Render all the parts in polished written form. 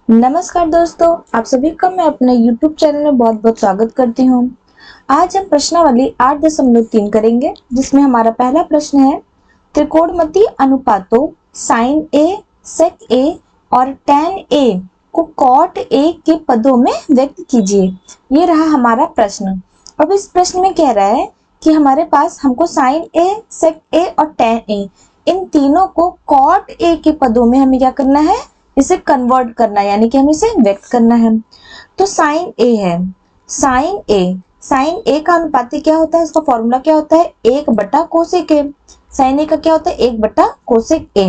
नमस्कार दोस्तों, आप सभी का मैं अपने YouTube चैनल में बहुत बहुत स्वागत करती हूँ। आज हम प्रश्नावली 8.3 करेंगे, जिसमें हमारा पहला प्रश्न है त्रिकोणमितीय अनुपातों साइन ए, सेक ए और टैन ए को कॉट ए के पदों में व्यक्त कीजिए। ये रहा हमारा प्रश्न। अब इस प्रश्न में कह रहा है कि हमारे पास हमको साइन ए, सेक ए और टैन ए इन तीनों को कॉट ए के पदों में हमें क्या करना है, इसे कन्वर्ट करना है, यानी कि हमें इसे व्यक्त करना है। तो साइन ए है, साइन ए का अनुपाती क्या होता है, इसका फॉर्मूला क्या होता है, 1 कोसेक ए। साइन ए का क्या होता है, 1 कोसेक ए।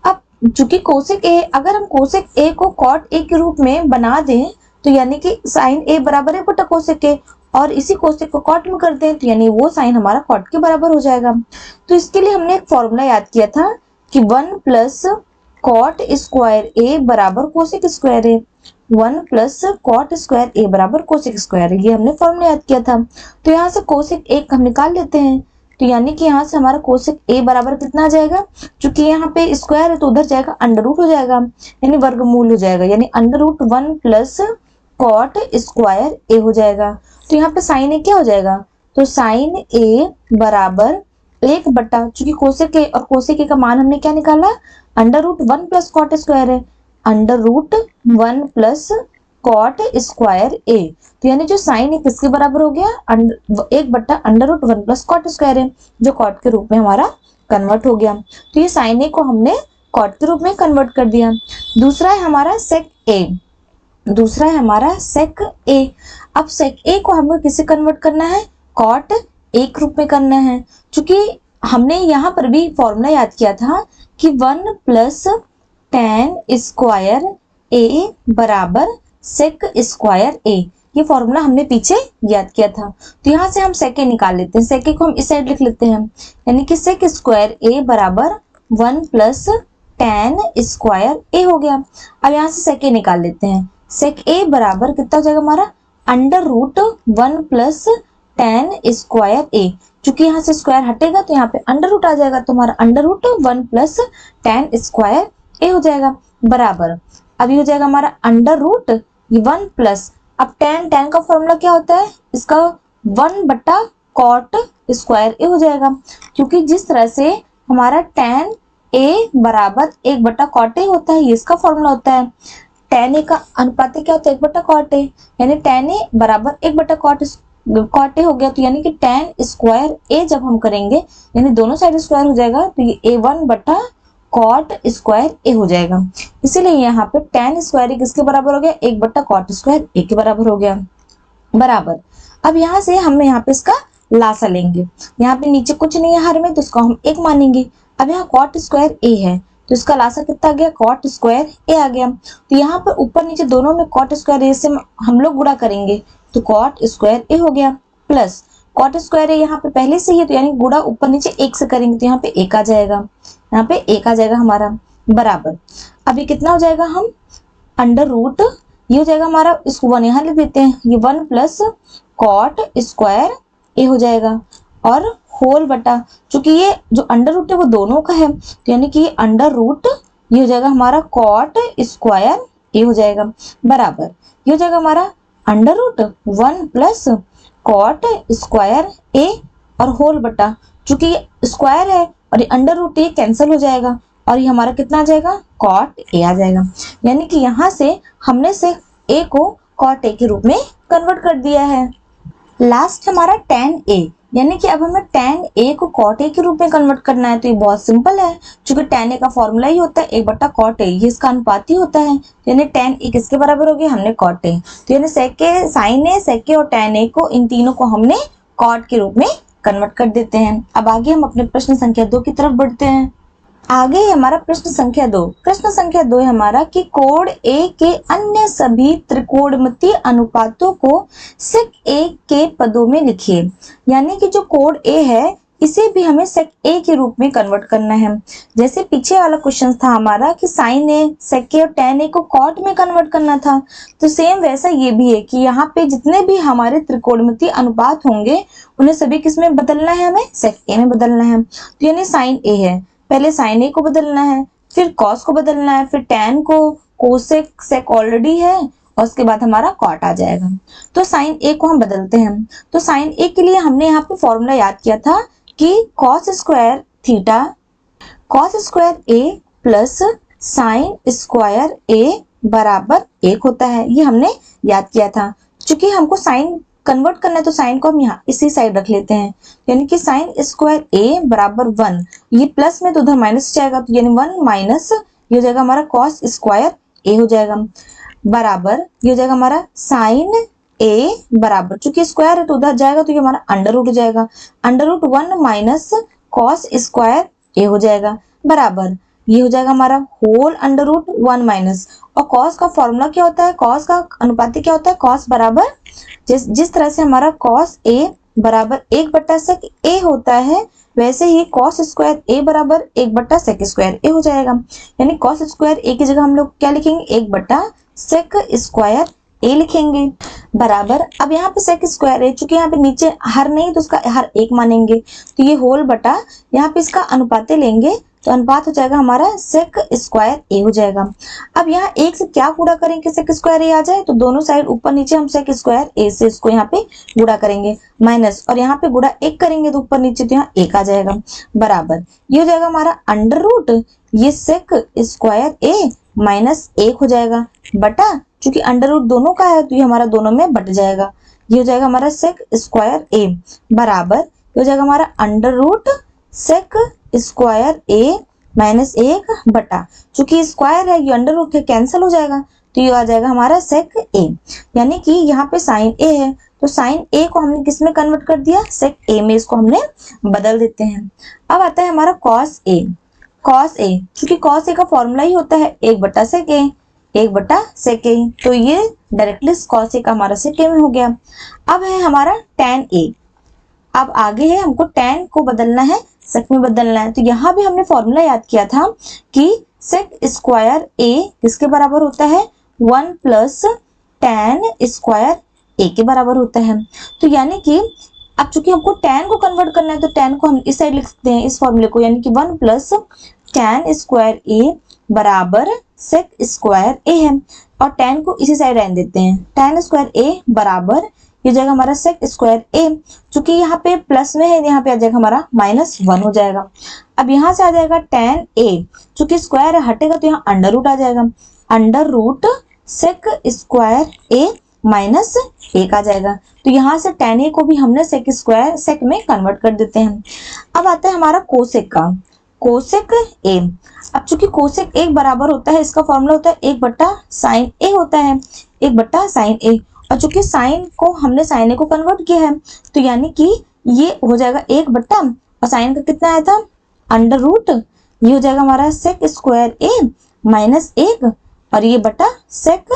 अब चूंकि कोसेक ए, अगर हम कोसेक ए को कॉट ए के रूप में बना दें तो यानी कि साइन ए बराबर 1/कोसेक ए, और इसी कोसेक को कॉट में कर दें तो यानी वो साइन हमारा कॉट के बराबर हो जाएगा। तो इसके लिए हमने एक फॉर्मूला याद किया था कि 1 प्लस कॉट स्क्वायर ए बराबर cosec square A, 1 plus cot square A बराबर कोसेक स्क्वायर ए, ये हमने फॉर्मूला याद किया था। तो यहाँ से कोसेक ए हम निकाल लेते हैं, तो यानी कि यहाँ से हमारा कोसेक ए बराबर कितना आ जाएगा, क्योंकि यहाँ पे स्क्वायर है तो उधर जाएगा अंडर रूट हो जाएगा, यानी वर्गमूल हो जाएगा, यानी under root 1 plus cot square A हो जाएगा। तो यहाँ पे साइन ए क्या हो जाएगा, तो साइन ए बराबर 1 चूंकि कोसेक ए और कोसेक ए का मान हमने क्या निकाला, under root 1 plus cot square है, under root 1 plus cot square A. तो यानी जो साइन ए किसके बराबर हो गया, 1/√1 प्लस कॉट स्क्वायर है, जो कॉट के रूप में हमारा कन्वर्ट हो गया। तो ये साइन ए को हमने कॉट के रूप में कन्वर्ट कर दिया। दूसरा है हमारा सेक ए। अब सेक ए को हमें किसे कन्वर्ट करना है, कॉट ए के रूप में करना है। चूंकि हमने यहाँ पर भी फॉर्मूला याद किया था कि 1 प्लस टैन स्क्वायर ए बराबर सेक स्क्वायर ए, ये फॉर्मूला हमने पीछे याद किया था। तो यहाँ से हम सेक ए निकाल लेते हैं, सेक ए को हम इस साइड लिख लेते हैं, यानी कि सेक स्क्वायर ए बराबर 1 प्लस टैन स्क्वायर ए हो गया। अब यहाँ से सेक ए निकाल लेते हैं, सेक ए बराबर कितना हो जाएगा हमारा, under root 1 plus tan square A. चूंकि यहाँ से स्क्वायर हटेगा तो यहाँ पे अंडर रूट आ जाएगा, तो हमारा under root 1 plus tan square A हो जाएगा बराबर, अभी हो जाएगा हमारा अंडर रूट 1 प्लस, अब टैन का फॉर्मूला क्या होता है, इसका 1/कॉट स्क्वायर ए हो जाएगा। क्योंकि जिस तरह से हमारा टैन ए बराबर 1/कॉट ए होता है, ये इसका फॉर्मूला होता है। टैन ए का अनुपात क्या होता है, 1/कॉट ए, यानी टैन ए बराबर 1/कॉट ए हो गया। तो यानी कि टैन स्क्वायर ए जब हम करेंगे, यानी दोनों साइड स्क्वायर हो जाएगा, तो ये a1/कॉट स्क्वायर ए हो जाएगा। इसीलिए यहाँ पे टैन स्क्वायर ए किसके बराबर हो गया, 1/कॉट स्क्वायर ए के बराबर हो गया बराबर। अब यहाँ से हम यहाँ पे इसका लासा लेंगे, यहाँ पे नीचे कुछ नहीं है हर में, तो इसको हम 1 मानेंगे। अब यहाँ कॉट स्क्वायर ए है, तो इसका लासा कितना आ गया, कॉट स्क्वायर ए आ गया। तो यहाँ पर ऊपर नीचे दोनों में कॉट स्क्वायर ए से हम लोग गुणा करेंगे, तो कॉट स्क्वायर ए हो गया प्लस कॉट स्क्वायर ए यहाँ पे पहले से ही है, तो यानी गुणा ऊपर नीचे 1 से करेंगे, तो यहाँ पे 1 आ जाएगा, यहाँ पे 1 आ जाएगा हमारा बराबर। अभी कितना हो जाएगा, हम अंडर रूट, ये हो जाएगा हमारा, इसको 1 यहाँ लिख देते हैं, ये 1 प्लस कॉट स्क्वायर ए हो जाएगा, और होल बटा, चूंकि ये जो अंडर रूट है वो दोनों का है, तो यानी कि ये अंडर रूट, ये हो जाएगा हमारा कॉट स्क्वायर ए हो जाएगा बराबर, ये हो जाएगा हमारा under root 1 plus cot square A और होल बटा, चूंकि ये स्क्वायर है और ये अंडर रूट ये कैंसिल हो जाएगा, और ये हमारा कितना आ जाएगा, कॉट ए आ जाएगा। यानी कि यहाँ से हमने से ए को कॉट ए के रूप में कन्वर्ट कर दिया है। लास्ट हमारा टैन ए, यानी कि अब हमें टैन ए को कॉट ए के रूप में कन्वर्ट करना है। तो ये बहुत सिंपल है, क्योंकि टैन ए का फॉर्मूला ही होता है 1/कॉट ए, ये इसका अनुपात ही होता है, यानी टैन ए किसके बराबर हो गया, हमने कॉट ए। तो यानी सेक ए, साइन ए, सेक ए और टैन ए को, इन तीनों को हमने कॉट के रूप में कन्वर्ट कर देते हैं। अब आगे हम अपने प्रश्न संख्या 2 की तरफ बढ़ते हैं। आगे हमारा प्रश्न संख्या 2। प्रश्न संख्या 2 है हमारा कि कोण ए के अन्य सभी त्रिकोणमितीय अनुपातों को सेक ए के पदों में लिखिए। यानी कि जो कोण ए है, इसे भी हमें सेक ए के रूप में कन्वर्ट करना है। जैसे पीछे वाला क्वेश्चन था हमारा कि साइन ए, सेक ए और टैन ए को कॉट में कन्वर्ट करना था, तो सेम वैसा ये भी है कि यहाँ पे जितने भी हमारे त्रिकोणमितीय अनुपात होंगे, उन्हें सभी किस में बदलना है, हमें सेक ए में बदलना है। तो यानी साइन ए है, पहले साइन ए को बदलना है, फिर कॉस को बदलना है, फिर टैन को, कोसेक सेक ऑलरेडी है और उसके बाद हमारा कॉट आ जाएगा। तो साइन ए को हम बदलते हैं। तो साइन ए के लिए हमने यहाँ पे फॉर्मूला याद किया था कि cos square theta cos square A plus sine square A बराबर 1 होता है। ये हमने याद किया था। चूंकि हमको साइन कन्वर्ट करना है तो साइन को हम यहाँ इसी साइड रख लेते हैं, यानी कि साइन स्क्वायर ए बराबर 1, ये प्लस में तो उधर माइनस जाएगा, तो यानी 1 माइनस ये हो जाएगा हमारा कॉस स्क्वायर ए हो जाएगा, बराबर ये हो जाएगा हमारा साइन ए बराबर, चूंकि स्क्वायर है तो उधर जाएगा तो ये हमारा अंडर रूट हो जाएगा, under root 1 minus cos square A हो जाएगा, बराबर ये हो जाएगा हमारा होल अंडर रूट 1 माइनस। और कॉस का फॉर्मूला क्या होता है, कॉस का अनुपाती क्या होता है, कॉस बराबर जिस तरह से हमारा कॉस ए बराबर 1/sec ए होता है, वैसे ही कॉस स्क्वायर ए बराबर 1/sec स्क्वायर ए हो जाएगा। यानी कॉस स्क्वायर ए की जगह हम लोग क्या लिखेंगे, 1/sec स्क्वायर ए लिखेंगे, बराबर। अब यहाँ पे सेक स्क्वायर है, चूंकि यहाँ पे नीचे हर नहीं तो उसका हर 1 मानेंगे, तो ये होल बटा यहाँ पे इसका अनुपाते लेंगे तो अनुपात हो जाएगा हमारा सेक स्क्वायर ए हो जाएगा। अब यहाँ 1 से क्या गुणा करेंगे सेक स्क्वायर ए आ जाए, तो दोनों साइड ऊपर नीचे हम सेक स्क्वायर ए से इसको यहाँ पे गुणा करेंगे माइनस, और यहाँ पे गुणा 1 करेंगे तो ऊपर नीचे तो यहाँ 1 आ जाएगा, बराबर ये हो जाएगा हमारा अंडर रूट ये सेक स्क्वायर ए माइनस 1 हो जाएगा, बटा चूंकि अंडर रूट दोनों का है तो ये हमारा दोनों में बट जाएगा, ये हो जाएगा हमारा सेक स्क्वायर ए बराबर ये हो जाएगा हमारा under root sec square A minus 1 बटा, चूंकि स्क्वायर है ये अंडर रूट है कैंसिल हो जाएगा, तो ये आ जाएगा हमारा सेक ए। यानी कि यहाँ पे साइन ए है तो साइन ए को हमने किस में कन्वर्ट कर दिया, सेक ए में, इसको हमने बदल देते हैं। अब आता है हमारा कॉस ए, कॉस ए क्योंकि कॉस ए का फॉर्मूला ही होता है 1/sec ए, 1/sec ए, तो ये डायरेक्टली कॉस ए का हमारा सेक ए में हो गया। अब है हमारा tan ए, अब आगे है हमको tan को बदलना है सेक में बदलना है, तो यहाँ भी हमने फॉर्मूला याद किया था कि सेक स्क्वायर ए किसके बराबर होता है, 1 प्लस tan स्क्वायर ए के बराबर होता है। तो यानी कि अब चूंकि हमको tan को कन्वर्ट करना है तो tan को हम इस साइड लिख सकते हैं इस फॉर्मूले को, यानी कि 1 प्लस tan स्क्वायर ए बराबर सेक स्क्वायर ए है, और tan को इसी साइड रहने देते हैं, tan स्क्वायर ए बराबर ये जाएगा हमारा सेक स्क्वायर ए, चूंकि यहाँ पे प्लस में है यहाँ पे आ जाएगा हमारा -1 हो जाएगा। अब यहाँ से आ जाएगा tan ए, चूंकि स्क्वायर हटेगा तो यहाँ अंडर रूट आ जाएगा, under root sec square A minus 1 आ जाएगा, तो यहाँ से tan ए को भी हमने सेक स्क्वायर सेक में कन्वर्ट कर देते हैं। अब आता है हमारा कोसेक का, कोसेक ए। अब चूंकि कोसेक ए बराबर होता है, इसका फॉर्मूला होता है 1/sin ए होता है, 1/sin ए, और चूंकि साइन को हमने साइन ए को कन्वर्ट किया है तो यानी कि ये हो जाएगा 1 बट्टा, और साइन का कितना आया था अंडर रूट, ये हो जाएगा हमारा सेक स्क्वायर ए माइनस 1, और ये बटा सेक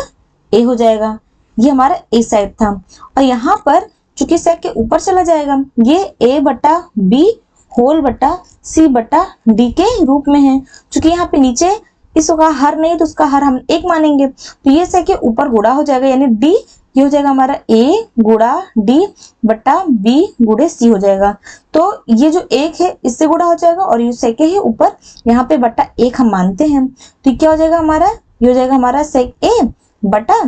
ए हो जाएगा, ये हमारा ए साइड था। और यहाँ पर चूंकि सेक के ऊपर चला जाएगा, ये ए बटा बी होल बटा सी बटा डी के रूप में है, चूंकि यहाँ पे नीचे इसका हर नहीं तो उसका हर हम 1 मानेंगे, तो ये सेक के ऊपर गुणा हो जाएगा, यानी डी ये हो जाएगा हमारा ए गुणा डी बटा बी गुणे सी हो जाएगा। तो ये जो 1 है इससे गुणा हो जाएगा, और ये सेक है ऊपर यहाँ पे बटा 1 हम मानते हैं, तो क्या हो जाएगा हमारा, ये हो जाएगा हमारा सेक ए बटा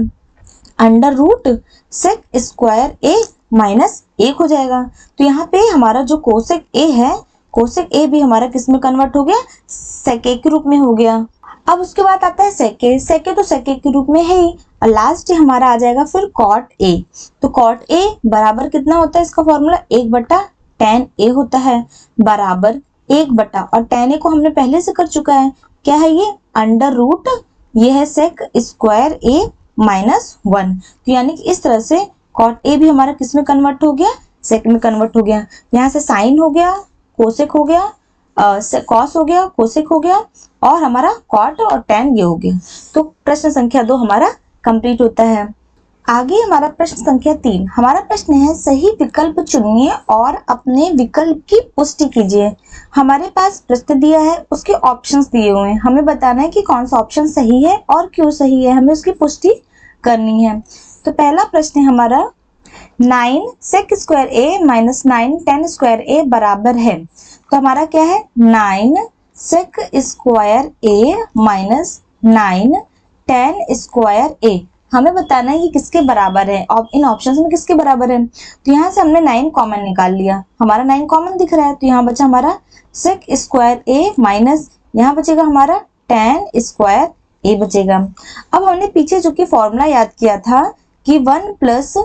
under root sec square A minus 1 हो जाएगा। तो यहाँ पे हमारा जो कोसेक ए है, कोसेक ए भी हमारा किस में कन्वर्ट हो गया, सेक ए के रूप में हो गया। अब उसके बाद आता है सेक ए, सेक ए तो सेक ए के रूप में है ही, और लास्ट हमारा आ जाएगा फिर कॉट ए। तो कॉट ए बराबर कितना होता है, इसका फॉर्मूला 1/tan ए होता है, बराबर 1 बटा, और tan ए को हमने पहले से कर चुका है, क्या है ये अंडर रूट, ये है सेक स्क्वायर ए माइनस 1। तो यानी कि इस तरह से कॉट ए भी हमारा किस में कन्वर्ट हो गया, सेक में कन्वर्ट हो गया। यहाँ से साइन हो गया, कोसेक हो गया, कॉस हो गया, कोसेक हो गया, और हमारा कॉट और tan ये हो गया। तो प्रश्न संख्या 2 हमारा कंप्लीट होता है। आगे हमारा प्रश्न संख्या 3, हमारा प्रश्न है सही विकल्प चुनिए और अपने विकल्प की पुष्टि कीजिए। हमारे पास प्रश्न दिया है, उसके ऑप्शंस दिए हुए हैं, हमें बताना है कि कौन सा ऑप्शन सही है और क्यों सही है, हमें उसकी पुष्टि करनी है। तो पहला प्रश्न है हमारा 9 sec square A minus 9 tan square A बराबर है, तो हमारा क्या है 9 sec square A minus 9 tan square a, हमें बताना है ये किसके बराबर है, इन ऑप्शंस में किसके बराबर है। तो यहाँ से हमने 9 कॉमन निकाल लिया, हमारा 9 कॉमन दिख रहा है, तो यहाँ बचा हमारा sec स्क्वायर a माइनस यहाँ बचेगा हमारा tan स्क्वायर a बचेगा। अब हमने पीछे जो कि फॉर्मूला याद किया था कि 1 प्लस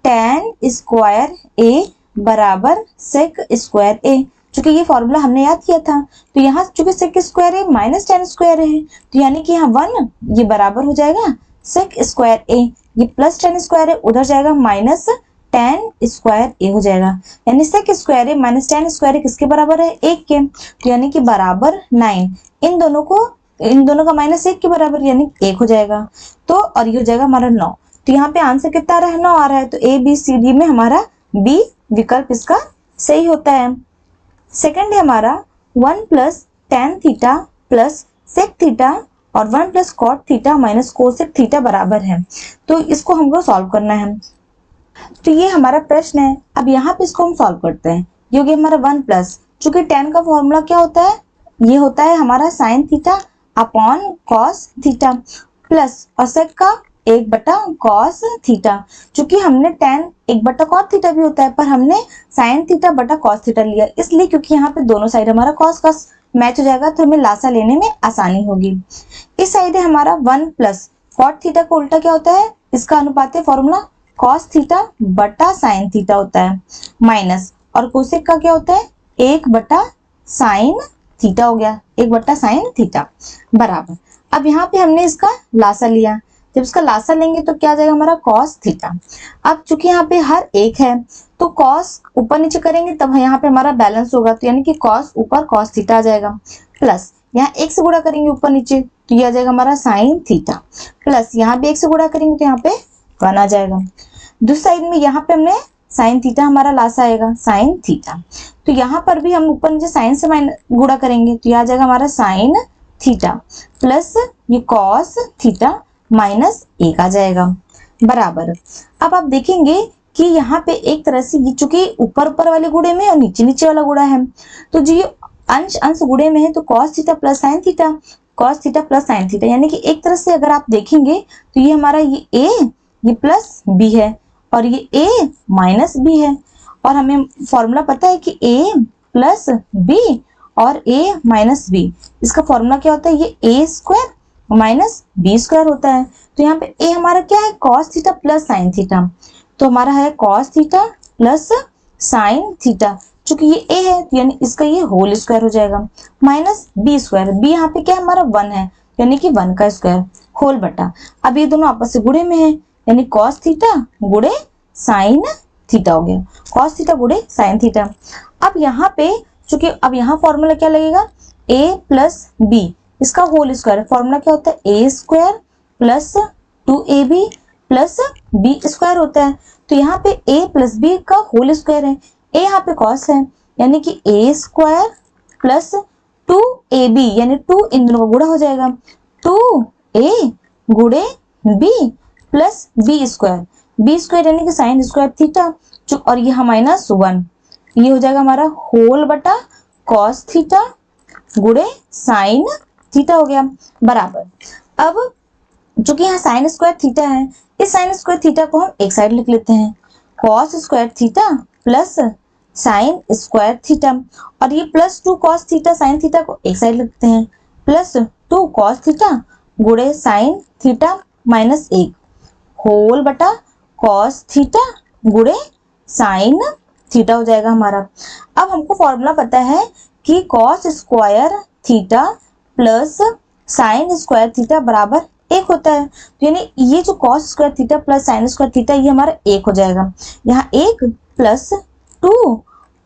tan स्क्वायर a बराबर sec स्क्वायर a, चूंकि ये फॉर्मूला हमने याद किया था, तो यहाँ चूंकि sec square a minus tan square है, तो यानी कि यहाँ 1 ये बराबर हो जाएगा sec स्क्वायर a, ये प्लस tan स्क्वायर है उधर जाएगा माइनस tan स्क्वायर a हो जाएगा, यानी sec square a minus tan square a किसके बराबर है, 1 के, तो यानी कि बराबर 9। इन दोनों का माइनस 1 के बराबर यानी 1 हो जाएगा, तो और ये हो जाएगा हमारा 9। तो यहाँ पे आंसर कितना आ रहा है, 9 आ रहा है, तो ए बी सी डी में हमारा बी विकल्प इसका सही होता है। सेकंड है हमारा 1 plus tan theta plus sec theta और 1 plus cot theta minus cosec theta बराबर है, तो इसको हमको सॉल्व करना है। तो ये हमारा प्रश्न है, अब यहाँ पे इसको हम सॉल्व करते हैं। ये हो गया हमारा 1 प्लस, चूंकि tan का फॉर्मूला क्या होता है, ये होता है हमारा sine theta upon cos theta plus और sec का 1 बटा कॉस थीटा, चूंकि हमने tan 1 बटा कॉस थीटा भी होता है पर हमने साइन थीटा बटा कॉस थीटा लिया, इसलिए क्योंकि यहाँ पे दोनों साइड हमारा कॉस का मैच हो जाएगा तो हमें लासा लेने में आसानी होगी। इस साइड है हमारा 1 प्लस कॉट थीटा का उल्टा क्या होता है, इसका अनुपात फॉर्मूला कॉस थीटा बटा साइन थीटा होता है, माइनस और कोसेक का क्या होता है 1 बटा साइन थीटा हो गया, 1 बटा साइन थीटा बराबर। अब यहाँ पे हमने इसका लासा लिया, जब इसका लासा लेंगे तो क्या आ जाएगा हमारा cos थीटा। अब चूंकि यहाँ पे हर एक है तो cos ऊपर नीचे करेंगे तब यहाँ पे हमारा बैलेंस होगा, तो यानी कि cos ऊपर cos थीटा आ जाएगा, प्लस यहाँ 1 से गुणा करेंगे ऊपर नीचे तो ये आ जाएगा हमारा sin थीटा, प्लस यहाँ भी 1 से गुणा करेंगे तो यहाँ पे 1 आ जाएगा। दूसरी साइड में यहाँ पे हमने sin थीटा हमारा लासा आएगा sin थीटा, तो यहाँ पर भी हम ऊपर नीचे sin से गुणा करेंगे तो यह आ जाएगा हमारा sin थीटा प्लस ये cos थीटा माइनस 1 आ जाएगा बराबर। अब आप देखेंगे कि यहाँ पे एक तरह से ये चूंकि ऊपर ऊपर वाले गुणे में और नीचे नीचे वाला गुणा है, तो जो ये अंश अंश गुणे में है तो cos theta plus sine theta, cos theta plus sine theta, यानी कि एक तरह से अगर आप देखेंगे तो ये हमारा ये a ये प्लस b है और ये a माइनस b है, और हमें फॉर्मूला पता है कि a प्लस b और a माइनस b, इसका फॉर्मूला क्या होता है, ये a square minus B square होता है। तो यहाँ पे a हमारा क्या है cos theta plus sine theta, तो हमारा है cos theta plus sine theta, चूंकि ये a है तो यानी इसका ये होल स्क्वायर हो जाएगा, माइनस बी स्क्वायर, b यहाँ पे क्या हमारा 1 है यानी कि 1 का स्क्वायर होल बटा, अब ये दोनों आपस से गुणे में है यानी cos थीटा गुणे साइन थीटा हो गया, cos थीटा गुणे साइन थीटा। अब यहाँ पे चूंकि अब यहाँ फॉर्मूला क्या लगेगा a प्लस बी, इसका होल स्क्वायर, फॉर्मूला क्या होता है a square plus 2ab plus b square होता है, तो यहाँ पे a प्लस b का होल स्क्वायर है, a यहाँ पे cos है यानी कि a स्क्वायर प्लस 2ab यानी 2 इन दोनों का गुणा हो जाएगा, 2a गुणे b प्लस b स्क्वायर यानी कि साइन स्क्वायर थीटा, और यहाँ माइनस 1, ये हो जाएगा हमारा होल बटा cos थीटा गुणे साइन थीटा हो गया बराबर। अब चूंकि यहाँ साइन स्क्वायर थीटा है, इस साइन स्क्वायर थीटा को हम एक साइड लिख लेते हैं, cos square theta plus sine square theta, और ये plus 2 cos theta sine theta को एक साइड लिखते हैं, प्लस 2 cos थीटा गुणे साइन थीटा माइनस 1 होल बटा cos थीटा गुणे साइन थीटा हो जाएगा हमारा। अब हमको फॉर्मूला पता है कि cos square theta plus sine square theta बराबर 1 होता है, तो यानी ये जो cos square theta plus sine square theta ये हमारा 1 हो जाएगा, यहाँ 1 प्लस 2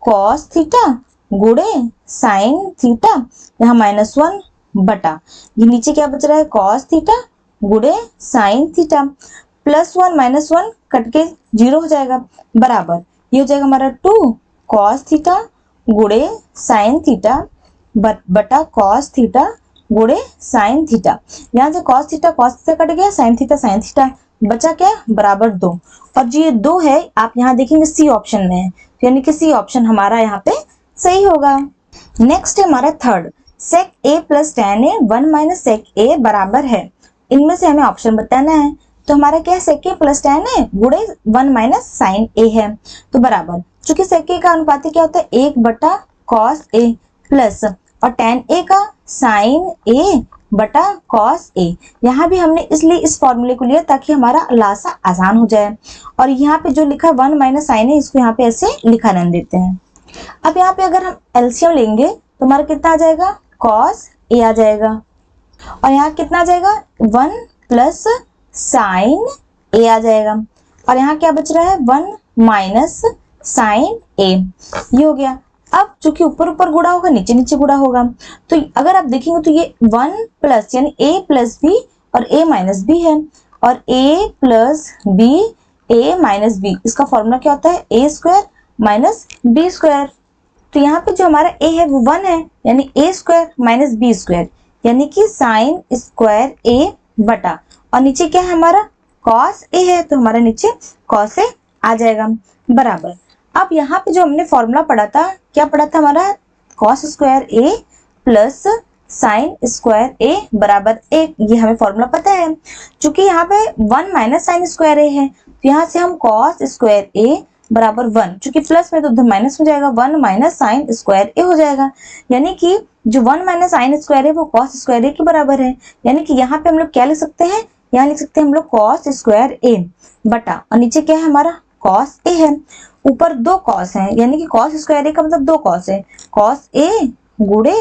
cos थीटा गुणे साइन थीटा, यहाँ माइनस 1 बटा ये नीचे क्या बच रहा है cos थीटा गुणे sine theta, plus 1 minus 1 cut के 0 हो जाएगा बराबर, ये हो जाएगा हमारा 2 cos थीटा गुणे साइन थीटा बटा cos थीटा गुणे साइन थीटा, यहाँ से cos थीटा कट गया, साइन थीटा बचा क्या बराबर 2, और जो ये 2 है आप यहाँ देखेंगे सी ऑप्शन में है, तो यानी कि सी ऑप्शन हमारा यहाँ पे सही होगा। नेक्स्ट है हमारा third, sec a plus tan a 1 minus sec a बराबर है इनमें से हमें ऑप्शन बताना है। तो हमारा क्या है, sec a plus tan a गुणे 1 माइनस sin a है। तो बराबर, चूंकि sec a का अनुपाती क्या होता है, 1 बटा cos a प्लस और tan a का sin a बटा cos a। यहाँ भी हमने इसलिए इस फॉर्मूले को लिया ताकि हमारा लासा आसान हो जाए। और यहाँ पे जो लिखा है 1 माइनस sin a, इसको यहाँ पे ऐसे लिखा रहने देते हैं। अब यहाँ पे अगर हम एलसीएम लेंगे तो हमारा कितना आ जाएगा, cos a आ जाएगा। और यहाँ कितना आ जाएगा, 1 प्लस साइन a आ जाएगा। और यहाँ क्या बच रहा है, 1 माइनस साइन a। ये हो गया। अब चूंकि ऊपर ऊपर गुणा होगा, नीचे नीचे गुणा होगा, तो अगर आप देखेंगे तो ये 1 प्लस यानी a प्लस b और a माइनस b है। और a plus b a minus b, इसका फॉर्मूला क्या होता है, a square minus b square. तो यहाँ पे जो हमारा a है वो 1 है, यानी a square minus b square, यानी कि साइन स्क्वायर a बटा, और नीचे क्या है हमारा cos a है, तो हमारा नीचे cos a आ जाएगा बराबर। अब यहाँ पे जो हमने फॉर्मूला पढ़ा था, क्या पढ़ा था हमारा, cos square a plus sine square a बराबर 1। ये हमें फॉर्मूला पता है। चूंकि यहाँ पे 1 माइनस साइन स्क्वायर a है, तो यहाँ से हम cos स्क्वायर a बराबर 1, चूंकि प्लस में तो उधर माइनस हो जाएगा, 1 माइनस साइन स्क्वायर a हो जाएगा। यानी कि जो 1 माइनस साइन स्क्वायर है वो cos स्क्वायर a के बराबर है। यानी कि यहाँ पे हम लोग क्या लिख सकते हैं, यहाँ लिख सकते हैं हम लोग cos स्क्वायर a बटा, और नीचे क्या है हमारा cos a है। ऊपर 2 cos है, यानी कि cos स्क्वायर a का मतलब 2 cos है, cos a गुणे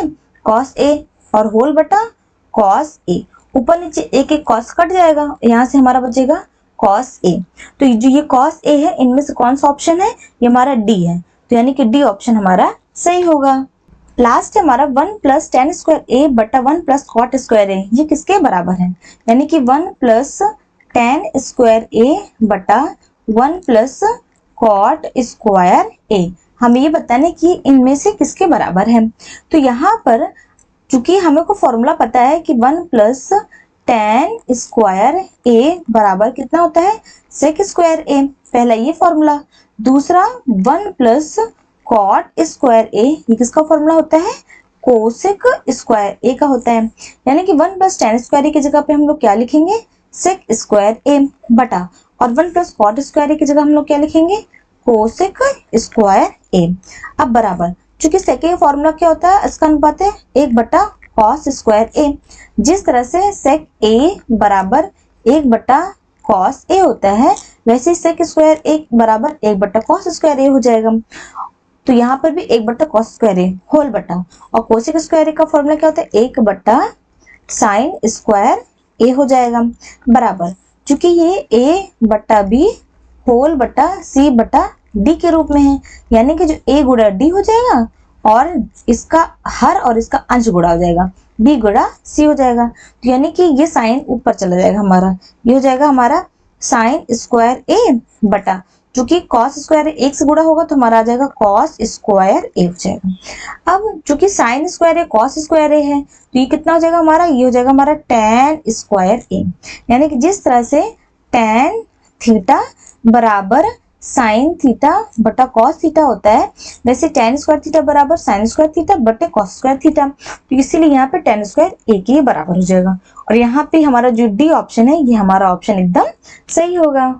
cos a और होल बटा cos a। ऊपर नीचे एक एक cos कट जाएगा, यहाँ से हमारा बचेगा cos a। तो जो ये cos a है, इनमें से कौन सा ऑप्शन है, ये हमारा D है। तो यानी कि D ऑप्शन हमारा सही होगा। लास्ट है हमारा 1 प्लस tan स्क्वायर a बटा 1 प्लस cot स्क्वायर a, ये किसके बराबर है, यानी कि 1 प्लस tan स्क्वायर a बटा 1 प्लस cot स्क्वायर a। हमें ये बताना है कि इनमें से किसके बराबर है। तो यहाँ पर चूंकि हमें को फॉर्मूला पता है कि 1 प्लस tan स्क्वायर a बराबर कितना होता है, sec स्क्वायर a, पहला ये फॉर्मूला। दूसरा 1 प्लस cot स्क्वायर a, ये किसका फॉर्मूला होता है, कोसेक स्क्वायर a का होता है। यानी कि 1 प्लस tan स्क्वायर a की जगह पे हम लोग क्या लिखेंगे, sec स्क्वायर a बटा, और 1 प्लस cot स्क्वायर a की जगह हम लोग क्या लिखेंगे, कोसेक स्क्वायर a। अब बराबर, चूंकि sec का फॉर्मूला क्या होता है, इसका अनुपात है 1 बटा cos स्क्वायर a। जिस तरह से sec a बराबर 1 बटा cos a होता है, वैसे sec स्क्वायर a बराबर 1 बटा cos स्क्वायर a हो जाएगा। तो यहाँ पर भी 1 बटा cos स्क्वायर a होल बटा, और कोसेक स्क्वायर a का फॉर्मूला क्या होता है, 1 बटा साइन स्क्वायर a हो जाएगा बराबर। चूंकि ये a बटा b होल बटा c बटा d के रूप में है, यानी कि जो a गुणा d हो जाएगा और इसका हर और इसका अंश गुणा हो जाएगा, b गुणा c हो जाएगा। तो यानी कि ये साइन ऊपर चला जाएगा हमारा, ये हो जाएगा हमारा साइन स्क्वायर a बटा, चूंकि cos स्क्वायर 1 से गुणा होगा तो हमारा आ जाएगा cos स्क्वायर a हो जाएगा। अब चूंकि sine square a cos square a है, तो ये कितना हो जाएगा हमारा, ये हो जाएगा हमारा tan स्क्वायर a। यानी कि जिस तरह से tan थीटा बराबर साइन थीटा बटा कॉस थीटा होता है, वैसे tan स्क्वायर थीटा बराबर साइन स्क्वायर थीटा बटे कॉस स्क्वायर थीटा। तो इसीलिए यहाँ पे tan स्क्वायर a के बराबर हो जाएगा। और यहाँ पे हमारा जो डी ऑप्शन है, ये हमारा ऑप्शन एकदम सही होगा।